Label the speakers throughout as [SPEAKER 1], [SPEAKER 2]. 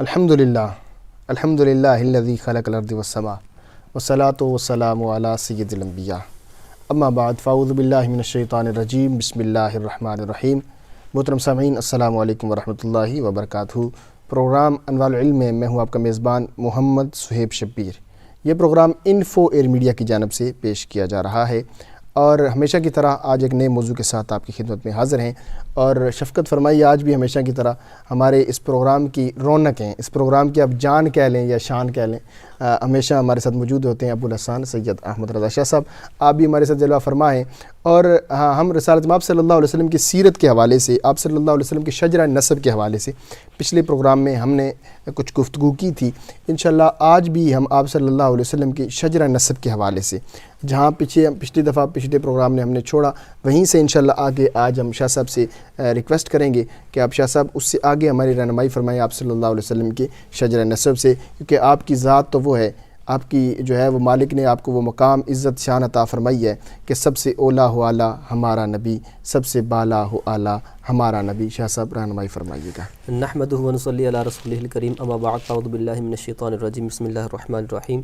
[SPEAKER 1] الحمدللہ الحمدللہ الذی خلق الارض والسماء والصلاۃ والسلام علی سید الانبیاء اما بعد فاعوذ باللہ من الشیطان الرجیم بسم اللہ الرحمن الرحیم۔ محترم سامعین السلام علیکم ورحمۃ اللہ وبرکاتہ۔ پروگرام انوار-ul-ilm میں میں ہوں آپ کا میزبان محمد صہیب شبیر۔ یہ پروگرام انفو ایئر میڈیا کی جانب سے پیش کیا جا رہا ہے اور ہمیشہ کی طرح آج ایک نئے موضوع کے ساتھ آپ کی خدمت میں حاضر ہیں، اور شفقت فرمائیے آج بھی ہمیشہ کی طرح ہمارے اس پروگرام کی رونق ہیں، اس پروگرام کی آپ جان کہہ لیں یا شان کہہ لیں، ہمیشہ ہمارے ساتھ موجود ہوتے ہیں ابوالحسن سید احمد رضا شاہ صاحب۔ آپ بھی ہمارے ساتھ جلوہ فرمائیں، اور ہم رسالت مآب صلی اللہ علیہ وسلم کی سیرت کے حوالے سے، آپ صلی اللہ علیہ وسلم کے شجرہ نسب کے حوالے سے پچھلے پروگرام میں ہم نے کچھ گفتگو کی تھی۔ انشاءاللہ آج بھی ہم آپ صلی اللہ علیہ وسلم کی شجرہ نسب کے حوالے سے، جہاں پچھلی دفعہ پچھلے پروگرام نے ہم نے چھوڑا، وہیں سے انشاءاللہ آگے آج ہم شاہ صاحب سے ریکویسٹ کریں گے کہ آپ شاہ صاحب اس سے آگے ہماری رہنمائی فرمائیں آپ صلی اللہ علیہ وسلم کے شجرہ نسب سے، کیونکہ آپ کی ذات تو وہ ہے، آپ کی جو ہے وہ مالک نے آپ کو وہ مقام عزت شان عطا فرمائی ہے کہ سب سے اولیٰ ہو اعلیٰ ہمارا نبی، سب سے بالا ہو اعلیٰ ہمارا نبی۔ شاہ صاحب رہنمائی فرمائیے گا۔
[SPEAKER 2] نحمدہ و نصلی علی رسولہ الکریم، اما بعد اعوذ باللہ من الشیطان الرجیم، بسم اللہ الرحمن الرحیم۔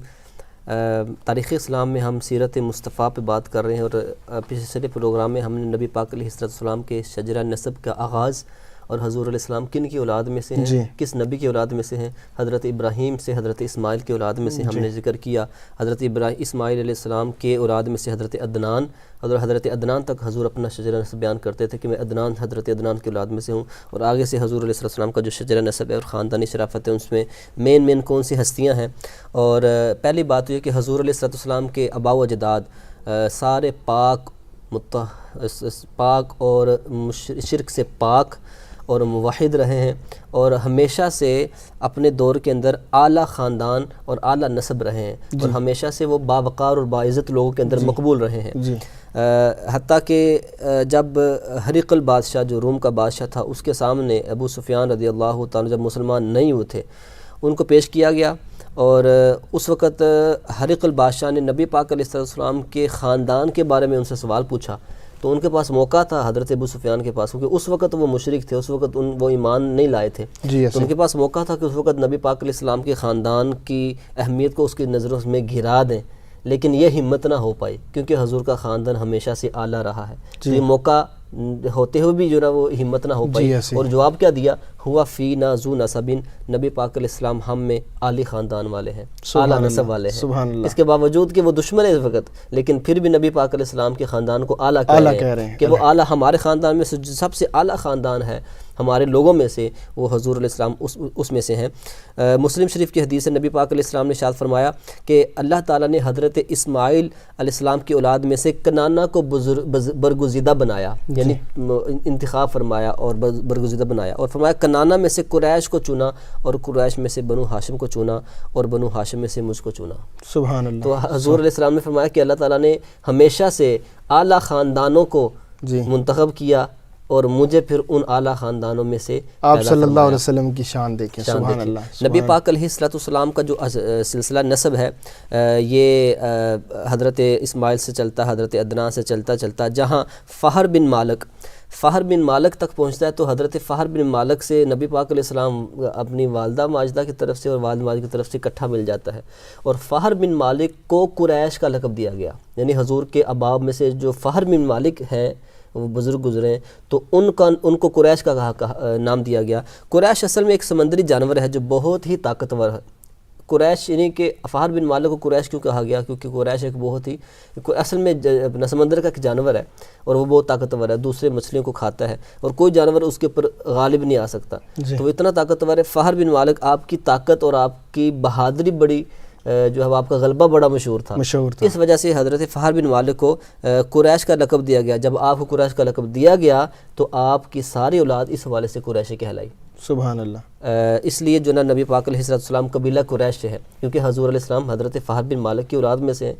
[SPEAKER 2] تاریخ اسلام میں ہم سیرت مصطفیٰ پہ بات کر رہے ہیں، اور پچھلے پروگرام میں ہم نے نبی پاک علیہ السلام کے شجرہ نسب کا آغاز اور حضور علیہ السلام کن کی اولاد میں سے ہیں، کس نبی کی اولاد میں سے ہیں، حضرت ابراہیم سے حضرت اسماعیل کی اولاد میں سے ہم نے ذکر کیا، حضرت اسماعیل علیہ السلام کے اولاد میں سے حضرت عدنان، اور حضرت عدنان تک حضور اپنا شجرہ نسب بیان کرتے تھے کہ میں حضرت عدنان کی اولاد میں سے ہوں، اور آگے سے حضور علیہ السلام کا جو شجرہ نسب ہے اور خاندانی شرافت ہے اس میں مین کون سی ہستیاں ہیں۔ اور پہلی بات یہ کہ حضور علیہ السلام کے آباء و اجداد سارے پاک اور شرک سے پاک اور موحد رہے ہیں، اور ہمیشہ سے اپنے دور کے اندر اعلیٰ خاندان اور اعلیٰ نسب رہے ہیں، اور ہمیشہ سے وہ باوقار اور باعزت لوگوں کے اندر مقبول رہے ہیں۔ حتیٰ کہ جب ہرقل بادشاہ جو روم کا بادشاہ تھا، اس کے سامنے ابو سفیان رضی اللہ تعالیٰ جب مسلمان نہیں ہوئے تھے، ان کو پیش کیا گیا، اور اس وقت ہرقل بادشاہ نے نبی پاک علیہ السلام کے خاندان کے بارے میں ان سے سوال پوچھا، تو ان کے پاس موقع تھا حضرت ابو سفیان کے پاس، کیونکہ اس وقت وہ مشرک تھے، اس وقت وہ ایمان نہیں لائے تھے، تو ان کے پاس موقع تھا کہ اس وقت نبی پاک علیہ السلام کے خاندان کی اہمیت کو اس کی نظروں میں گرا دیں، لیکن یہ ہمت نہ ہو پائی کیونکہ حضور کا خاندان ہمیشہ سے اعلیٰ رہا ہے، تو یہ موقع ہوتے ہوئے بھی جو نا وہ ہمت نہ ہو پائی، اور جواب کیا دیا، ہوا فینا ذو نسب، نبی پاک علیہ السلام ہم میں عالی خاندان والے ہیں، اعلیٰ نسب والے ہیں۔ اس کے باوجود کہ وہ دشمن ہے اس وقت، لیکن پھر بھی نبی پاک علیہ السلام کے خاندان کو اعلیٰ کہہ رہے ہیں کہ وہ اعلیٰ، ہمارے خاندان میں سے سب سے اعلیٰ خاندان ہے، ہمارے لوگوں میں سے وہ حضور علیہ السلام اس میں سے ہیں۔ مسلم شریف کی حدیث ہے، نبی پاک علیہ السلام نے ارشاد فرمایا کہ اللہ تعالیٰ نے حضرت اسماعیل علیہ السلام کی اولاد میں سے کنانہ کو برگزیدہ بنایا، یعنی انتخاب فرمایا اور برگزیدہ بنایا، اور فرمایا کنانہ میں سے قریش کو چنا، اور قریش میں سے بنو ہاشم کو چنا، اور بنو ہاشم میں سے مجھ کو چنا۔ سبحان اللہ۔ تو حضور علیہ السلام نے فرمایا کہ اللہ تعالیٰ نے ہمیشہ سے اعلیٰ خاندانوں کو منتخب کیا، اور مجھے پھر ان اعلیٰ خاندانوں میں سے
[SPEAKER 1] آپ صلی اللہ علیہ وسلم کی شان دیکھیں۔ سبحان اللہ۔
[SPEAKER 2] نبی پاک علیہ السلام کا جو سلسلہ نسب ہے یہ حضرت اسماعیل سے چلتا، حضرت عدنان سے چلتا جہاں فہر بن مالک تک پہنچتا ہے، تو حضرت فہر بن مالک سے نبی پاک علیہ السلام اپنی والدہ ماجدہ کی طرف سے اور والد ماجدہ کی طرف سے اکٹھا مل جاتا ہے، اور فہر بن مالک کو قریش کا لقب دیا گیا، یعنی حضور کے اباء میں سے جو فہر بن مالک ہیں وہ بزرگ گزرے ہیں، تو ان کو قریش کا نام دیا گیا۔ قریش اصل میں ایک سمندری جانور ہے جو بہت ہی طاقتور ہے۔ قریش یعنی کہ فہر بن مالک کو قریش کیوں کہا گیا؟ کیونکہ قریش ایک بہت ہی اصل میں سمندر کا ایک جانور ہے، اور وہ بہت طاقتور ہے، دوسرے مچھلیوں کو کھاتا ہے، اور کوئی جانور اس کے اوپر غالب نہیں آ سکتا، تو وہ اتنا طاقتور ہے۔ فہر بن مالک، آپ کی طاقت اور آپ کی بہادری بڑی جو ہے آپ کا غلبہ بڑا مشہور تھا، اس وجہ سے حضرت فہر بن مالک کو قریش کا لقب دیا گیا۔ جب آپ کو قریش کا لقب دیا گیا تو آپ کی ساری اولاد اس حوالے سے قریشی کہلائی۔ سبحان اللہ۔ اس لیے جو نا نبی پاک علیہ السلام قبیلہ قریش سے ہے، کیونکہ حضور علیہ السلام حضرت فہر بن مالک کی اولاد میں سے ہیں۔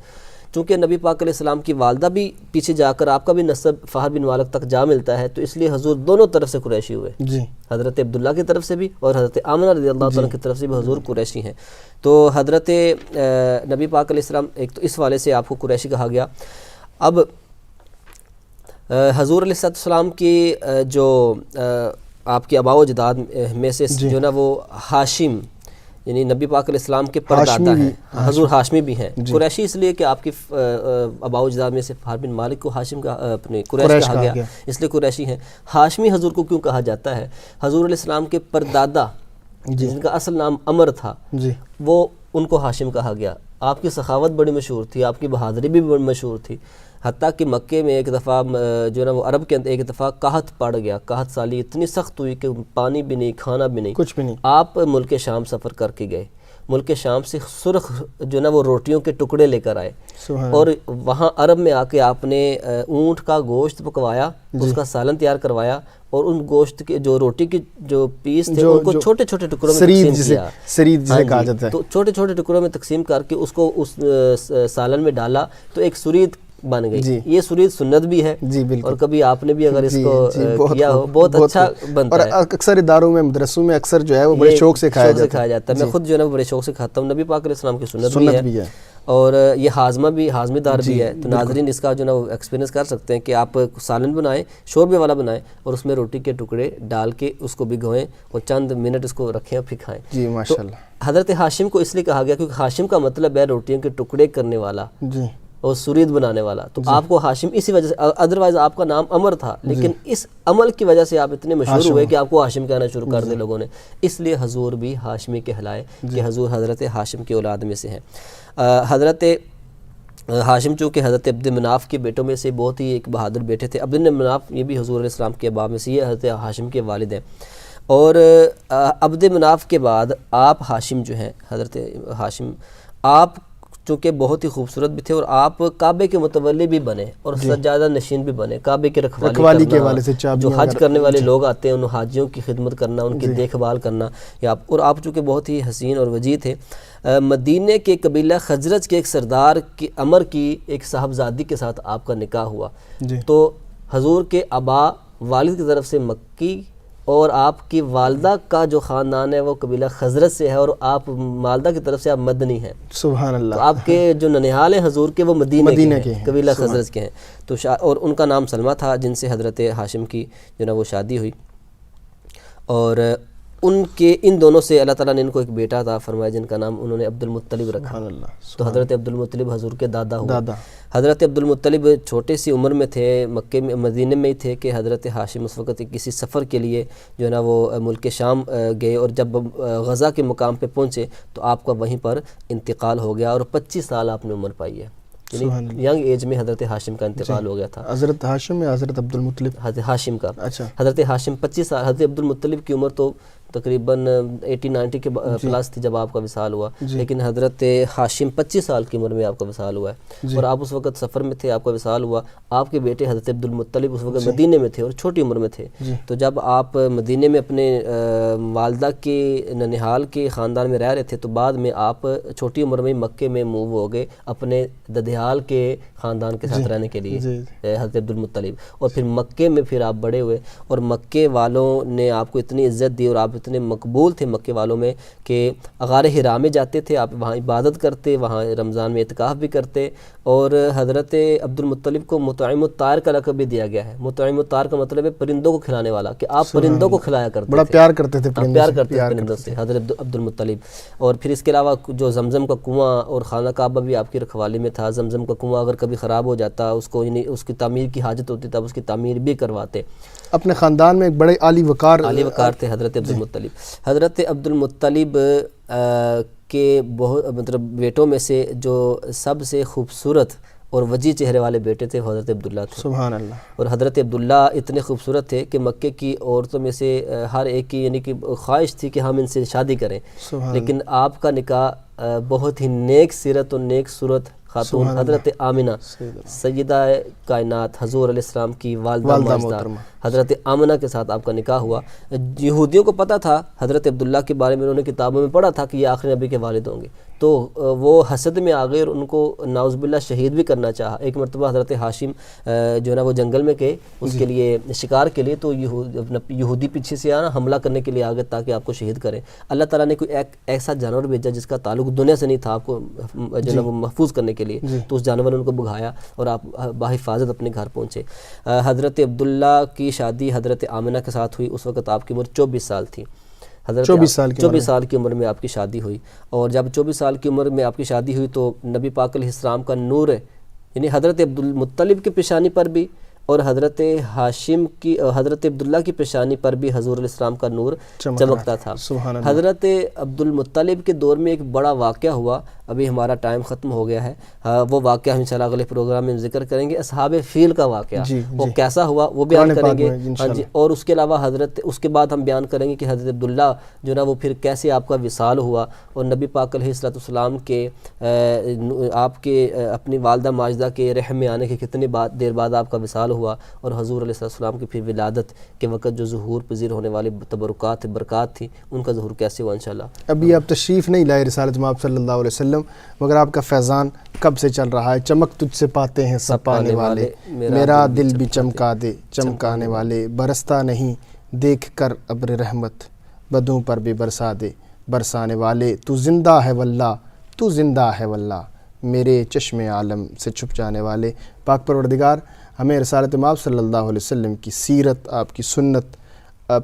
[SPEAKER 2] چونکہ نبی پاک علیہ السلام کی والدہ بھی پیچھے جا کر آپ کا بھی نسب فہر بن مالک تک جا ملتا ہے، تو اس لیے حضور دونوں طرف سے قریشی ہوئے، حضرت عبداللہ کی طرف سے بھی اور حضرت آمنہ رضی اللہ تعالیٰ کی طرف سے بھی حضور قریشی ہیں۔ تو حضرت نبی پاک علیہ السلام ایک تو اس والے سے آپ کو قریشی کہا گیا۔ اب حضور علیہ السلام کی جو آپ کے آباء و اجداد میں سے جو نا وہ ہاشم یعنی نبی پاک علیہ السلام کے پردادا ہیں، حضور ہاشمی بھی ہیں۔ قریشی اس لیے کہ آپ کی آباء و اجداد میں سے فہر بن مالک کو ہاشم کا اپنے قریش کہا گیا، اس لیے قریشی ہیں۔ ہاشمی حضور کو کیوں کہا جاتا ہے؟ حضور علیہ السلام کے پردادا جن کا اصل نام عمر تھا وہ ان کو ہاشم کہا گیا۔ آپ کی سخاوت بڑی مشہور تھی، آپ کی بہادری بھی بڑی مشہور تھی، حتیٰ کہ مکے میں ایک دفعہ جو نا وہ عرب کے اندر ایک دفعہ قحط پڑ گیا، قحط سالی اتنی سخت ہوئی کہ پانی بھی نہیں، کھانا بھی نہیں، کچھ بھی نہیں۔ آپ ملک شام سفر کر کے گئے، ملک شام سے سرخ جو نا وہ روٹیوں کے ٹکڑے لے کر آئے، اور وہاں عرب میں آ کے آپ نے اونٹ کا گوشت پکوایا، اس کا سالن تیار کروایا، اور ان گوشت کے جو روٹی کی جو پیس تھے ان کو چھوٹے چھوٹے ٹکڑوں میں تقسیم کیا، سرید جسے کہا جاتا ہے، تو چھوٹے چھوٹے ٹکڑوں میں تقسیم کر کے اس کو اس سالن میں ڈالا تو ایک سرید بن گئی۔ یہ سرید سنت بھی ہے، اور کبھی آپ نے بھی اگر اس کو کیا ہو بہت اچھا بنتا ہے، اور اکثر اداروں میں مدرسوں میں اکثر جو ہے وہ بڑے شوق سے کھایا جاتا ہے۔ میں خود جو ہے نا بڑے شوق سے کھاتا ہوں، نبی پاک علیہ السلام کی سنت بھی ہے، اور یہ ہاضمہ دار بھی ہے۔ تو ناظرین اس کا جو نا وہ ایکسپیرینس کر سکتے ہیں کہ آپ سالن بنائیں، شوربے والا بنائیں، اور اس میں روٹی کے ٹکڑے ڈال کے اس کو بھگوئیں اور چند منٹ اس کو رکھیں اور پھر کھائیں۔ جی ماشاءاللہ۔ حضرت ہاشم کو اس لیے کہا گیا کیونکہ ہاشم کا مطلب ہے روٹیوں کے ٹکڑے کرنے والا اور سرید بنانے والا، تو آپ کو ہاشم اسی وجہ سے، ادروائز آپ کا نام عمر تھا، لیکن اس عمل کی وجہ سے آپ اتنے مشہور ہوئے کہ آپ کو ہاشم کہنا شروع کر دے لوگوں نے، اس لیے حضور بھی ہاشمی کہلائے کہ حضور حضرت ہاشم کی اولاد میں سے ہیں۔ حضرت ہاشم چونکہ حضرت عبد مناف کے بیٹوں میں سے بہت ہی ایک بہادر بیٹے تھے، عبد مناف یہ بھی حضور علیہ السلام کے اباء میں سے، یہ حضرت ہاشم کے والد ہیں، اور عبد مناف کے بعد آپ ہاشم جو ہیں، حضرت ہاشم آپ چونکہ بہت ہی خوبصورت بھی تھے، اور آپ کعبے کے متولی بھی بنے اور سجادہ نشین بھی بنے، کعبے کے رکھوالی کرنا، جو حج کرنے والے لوگ آتے ہیں ان حاجیوں کی خدمت کرنا، ان کی دیکھ بھال کرنا، اور آپ چونکہ بہت ہی حسین اور وجیح تھے۔ مدینہ کے قبیلہ خزرج کے ایک سردار کی عمر کی ایک صاحبزادی کے ساتھ آپ کا نکاح ہوا، تو حضور کے آباء والد کی طرف سے مکی، اور آپ کی والدہ کا جو خاندان ہے وہ قبیلہ خزرج سے ہے، اور آپ والدہ کی طرف سے آپ مدنی ہیں۔ سبحان اللہ۔ تو آپ کے جو ننیحال ہیں حضور کے وہ مدینہ کے ہیں، قبیلہ خزرج کے ہیں، تو اور ان کا نام سلمہ تھا جن سے حضرت ہاشم کی جو نا وہ شادی ہوئی، اور ان دونوں سے اللہ تعالیٰ نے ان کو ایک بیٹا عطا فرمایا جن کا نام انہوں نے عبد المطلب رکھا، تو حضرت عبد المطلب حضور کے دادا ہوئے۔ حضرت عبد المطلب چھوٹے سی عمر میں تھے، مکے میں مدینے میں ہی تھے کہ حضرت ہاشم اس وقت کسی سفر کے لیے جو ہے نا وہ ملک شام گئے، اور جب غزہ کے مقام پہ پہنچے تو آپ کا وہیں پر انتقال ہو گیا، اور 25 سال آپ نے عمر پائی ہے، یعنی ینگ ایج میں حضرت ہاشم کا انتقال ہو گیا تھا۔ حضرت ہاشم یا حضرت عبد المطلب؟ حضرت ہاشم کا۔ حضرت ہاشم 25 سال، حضرت عبد المطلب کی عمر تو تقریباً 80-90 کے پلس تھی جب آپ کا وصال ہوا، لیکن حضرت ہاشم 25 سال کی عمر میں آپ کا وصال ہوا ہے، اور آپ اس وقت سفر میں تھے، آپ کا وصال ہوا۔ آپ کے بیٹے حضرت عبد المطلب اس وقت مدینے میں تھے اور چھوٹی عمر میں تھے، تو جب آپ مدینے میں اپنے والدہ کے ننیحال کے خاندان میں رہ رہے تھے، تو بعد میں آپ چھوٹی عمر میں مکے میں موو ہو گئے اپنے ددیال کے خاندان کے ساتھ رہنے کے لیے، حضرت عبد المطلب، اور پھر مکے میں پھر آپ بڑے ہوئے، اور مکے والوں نے آپ کو اتنی عزت دی اور آپ اتنے مقبول تھے مکے والوں میں کہ غار حرا میں جاتے تھے، آپ وہاں عبادت کرتے، وہاں رمضان میں اعتکاف بھی کرتے، اور حضرت عبد المطلب کو مطعم الطائر کا لقب بھی دیا گیا ہے۔ مطعم الطائر کا مطلب ہے پرندوں کو کھلانے والا، کہ آپ پرندوں کو کھلایا کرتے تھے، بڑا پیار کرتے تھے پرندوں سے حضرت عبد المطلب۔ اور پھر اس کے علاوہ جو زمزم کا کنواں اور خانہ کعبہ بھی آپ کی رکھوالی میں تھا، زمزم کا کنواں اگر کبھی خراب ہو جاتا اس کو، یعنی اس کی تعمیر کی حاجت ہوتی تب اس کی تعمیر بھی کرواتے۔ اپنے خاندان میں ایک بڑے عالی وقار تھے حضرت عبد المطلب۔ حضرت عبد المطلب کے بہت مطلب بیٹوں میں سے جو سب سے خوبصورت اور وجیح چہرے والے بیٹے تھے حضرت عبداللہ تھے، سبحان اللہ۔ اور حضرت عبداللہ اتنے خوبصورت تھے کہ مکے کی عورتوں میں سے ہر ایک کی یعنی کہ خواہش تھی کہ ہم ان سے شادی کریں، لیکن آپ کا نکاح بہت ہی نیک سیرت اور نیک صورت خاتون حضرت آمنہ سیدہ کائنات حضور علیہ السلام کی والدہ محترمہ حضرت آمنہ کے ساتھ آپ کا نکاح ہوا۔ یہودیوں کو پتہ تھا حضرت عبداللہ کے بارے میں، انہوں نے کتابوں میں پڑھا تھا کہ یہ آخری نبی کے والد ہوں گے، تو وہ حسد میں آ گئے اور ان کو نعوذ باللہ شہید بھی کرنا چاہا۔ ایک مرتبہ حضرت ہاشم جو ہے نا وہ جنگل میں گئے اس کے لیے شکار کے لیے، تو یہودی پیچھے سے آنا حملہ کرنے کے لیے آ گئے تاکہ آپ کو شہید کریں۔ اللہ تعالیٰ نے کوئی ایسا جانور بھیجا جس کا تعلق دنیا سے نہیں تھا آپ کو جو ہے نا وہ محفوظ کرنے کے لیے، تو اس جانور نے ان کو بھگایا اور آپ بحفاظت اپنے گھر پہنچے۔ حضرت عبداللہ کی شادی حضرت آمنہ کے ساتھ ہوئی، اس وقت آپ کی عمر 24 سال تھی. حضرت
[SPEAKER 1] 24
[SPEAKER 2] سال کی عمر میں آپ کی شادی ہوئی، اور جب 24 سال کی عمر میں آپ کی شادی ہوئی تو نبی پاک علیہ السلام کا نور یعنی حضرت عبدالمطلب کی پیشانی پر بھی اور حضرت ہاشم کی حضرت عبداللہ کی پیشانی پر بھی حضور علیہ السلام کا نور چمکتا تھا. حضرت عبدالمطلب کے دور میں ایک بڑا واقعہ ہوا، ابھی ہمارا ٹائم ختم ہو گیا ہے، وہ واقعہ ہم انشاءاللہ اگلے پروگرام میں ذکر کریں گے. اصحاب فیل کا واقعہ وہ کیسا ہوا وہ بیان کریں گے. ہاں جی، اور اس کے علاوہ اس کے بعد ہم بیان کریں گے کہ حضرت عبداللہ جو نا وہ پھر کیسے آپ کا وصال ہوا، اور نبی پاک علیہ السلام کے آپ کے اپنی والدہ ماجدہ کے رحم میں آنے کے کتنے دیر بعد آپ کا وصال ہوا، اور حضور علیہ السلام کی پھر ولادت کے وقت جو ظہور پذیر ہونے والے تبرکات برکات تھی ان کا ظہور کیسے ہوا انشاءاللہ.
[SPEAKER 1] ابھی آپ تشریف نہیں لائے رسالت مآب صلی اللہ علیہ وسلم، مگر آپ کا فیضان کب سے چل رہا ہے. چمک تجھ سے پاتے ہیں سب پانے والے، میرا دل بھی چمکا دے چمکانے والے، برستا نہیں دیکھ کر ابر رحمت، بدوں پر بھی برسا دے برسانے والے. تو زندہ ہے واللہ تو زندہ ہے واللہ، میرے چشم عالم سے چھپ جانے والے. پاک پروردگار ہمیں رسالت مآب صلی اللہ علیہ وسلم کی سیرت، آپ کی سنت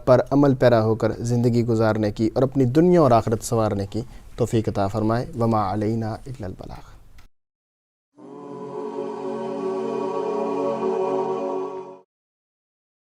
[SPEAKER 1] پر عمل پیرا ہو کر زندگی گزارنے کی اور اپنی دنیا اور آخرت سنوارنے کی توفیق عطا فرمائے. وما علینا الا البلاغ.